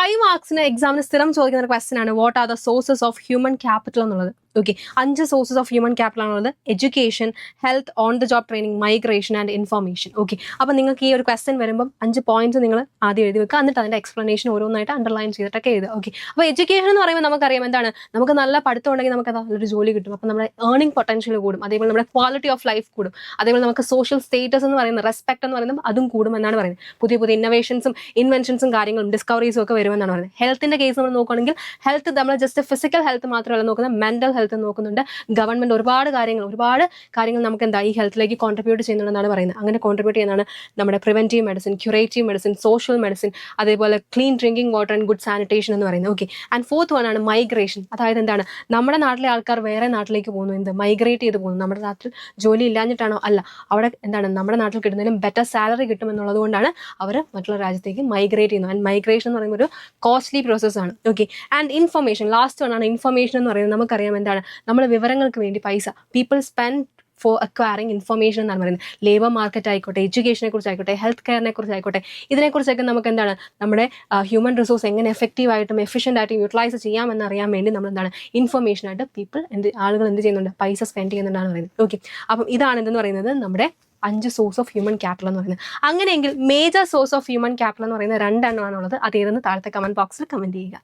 5 മാർക്സിന് എക്സാമിന് സ്ഥിരം ചോദിക്കുന്ന ഒരു ക്വസ്റ്റൻ ആണ് what are the sources of human capital എന്നുള്ളത്. Okay, 5 sources of human capital ആണുള്ളത്. Education, health, on the job training, migration and information. Okay, അപ്പോൾ നിങ്ങൾക്ക് ഈ ഒരു ക്വസ്റ്റൻ വരുമ്പോൾ 5 പോയിന്റ്സ് നിങ്ങൾ ആദ്യം എഴുതി വെക്കുക. എന്നിട്ട് അതിന്റെ എക്സ്പ്ലനേഷൻ ഓരോന്നായിട്ട് അണ്ടർലൈൻ ചെയ്തിട്ടൊക്കെ എഴുതുക. ഓക്കെ, അപ്പോൾ എഡ്യൂക്കേഷൻ എന്ന് പറയുമ്പോൾ നമുക്കറിയാം എന്താണ്, നമുക്ക് നല്ല പഠിത്തം ഉണ്ടെങ്കിൽ നമുക്ക് നല്ലൊരു ജോലി കിട്ടും. അപ്പോൾ നമ്മുടെ ഏർണിംഗ് പൊട്ടൻഷ്യൽ കൂടും. അതേപോലെ നമ്മുടെ ക്വാളിറ്റി ഓഫ് ലൈഫ് കൂടും. അതേപോലെ നമുക്ക് സോഷ്യൽ സ്റ്റേറ്റസ് എന്ന് പറയുന്നത്, റെസ്പെക്ട് എന്ന് പറയുന്നത് അതും കൂടും എന്നാണ് പറയുന്നത്. പുതിയ പുതിയ ഇന്നോവേഷൻസും ഇൻവെൻഷൻസും കാര്യങ്ങളും ഡിസ്കവറീസും ഒക്കെ വരുമെന്നാണ് പറയുന്നത്. ഹെൽത്തിന്റെ കേസ് നമ്മൾ നോക്കുകയാണെങ്കിൽ ഹെൽത്ത് നമ്മൾ ജസ്റ്റ് ഫിസിക്കൽ ഹെൽത്ത് മാത്രമല്ല നോക്കുന്നത്, മെന്റൽ ഹെൽത്ത് നോക്കുന്നുണ്ട്. ഗവൺമെന്റ് ഒരുപാട് കാര്യങ്ങൾ നമുക്ക് എന്താ ഈ ഹെൽത്തിലേക്ക് കോൺട്രിബ്യൂട്ട് ചെയ്യുന്നുണ്ടെന്നാണ് പറയുന്നത്. അങ്ങനെ കോൺട്രിബ്യൂട്ട് ചെയ്യുന്നതാണ് നമ്മുടെ preventive medicine, curative medicine, social medicine, അതേപോലെ clean drinking water and good sanitation എന്ന് പറയുന്നത്. ഓക്കെ, ആൻഡ് ഫോർത്ത് വൺ ആണ് മൈഗ്രേഷൻ. അതായത് എന്താണ്, നമ്മുടെ നാട്ടിലെ ആൾക്കാർ വേറെ നാട്ടിലേക്ക് പോകുന്നു, എന്ത് മൈഗ്രേറ്റ് ചെയ്ത് പോകുന്നു. നമ്മുടെ നാട്ടിൽ ജോലി ഇല്ലാഞ്ഞിട്ടാണോ? അല്ല, അവിടെ എന്താണ് നമ്മുടെ നാട്ടിൽ കിട്ടുന്നതിലും ബെറ്റർ സാലറി കിട്ടുമെന്നുള്ളത് കൊണ്ടാണ് അവർ മറ്റുള്ള രാജ്യത്തേക്ക് മൈഗ്രേറ്റ് ചെയ്യുന്നത്. ആൻഡ് മൈഗ്രേഷൻ എന്ന് പറയുമ്പോൾ ഒരു കോസ്റ്റ്ലി പ്രോസസ്സാണ്. Okay, and information, last one ആണ് ഇൻഫർമേഷൻ എന്ന് പറയുന്നത്. നമുക്കറിയാം എന്താണ്, നമ്മൾ വിവരങ്ങൾക്ക് വേണ്ടി പൈസ, people spend four acquiring information എന്നാണ് പറയുന്നത്. ലേബർ മാർക്കറ്റ് ആയിക്കോട്ടെ, എഡ്യൂക്കേഷനെ കുറിച്ചായിക്കോട്ടെ, ഹെൽത്ത് കെയറിനെ കുറിച്ചായിക്കോട്ടെ, ഇതിനെക്കുറിച്ചൊക്കെ നമുക്ക് എന്താണ് നമ്മുടെ ഹ്യൂമൻ റിസോഴ്സ് എങ്ങനെ എഫക്റ്റീവായിട്ടും എഫിഷ്യൻ്റ് ആയിട്ടും യൂട്ടിലൈസ് ചെയ്യാമെന്ന് അറിയാൻ വേണ്ടി നമ്മൾ എന്താണ് ഇൻഫർമേഷനായിട്ട് ആളുകൾ എന്ത് ചെയ്യുന്നുണ്ട്, പൈസ സ്പെൻഡ് ചെയ്യുന്നുണ്ടാണ് പറയുന്നത്. ഓക്കെ, അപ്പം ഇതാണ് എന്തെന്ന് പറയുന്നത് നമ്മുടെ 5 സോഴ്സ് ഓഫ് ഹ്യൂമൻ ക്യാപിറ്റൽ എന്ന് പറയുന്നത്. അങ്ങനെയെങ്കിൽ major source of human capital എന്ന് പറയുന്നത് 2 എണ്ണമാണുള്ളത്. അതേതെന്ന് താഴത്തെ കമന്റ് ബോക്സിൽ കമന്റ് ചെയ്യുക.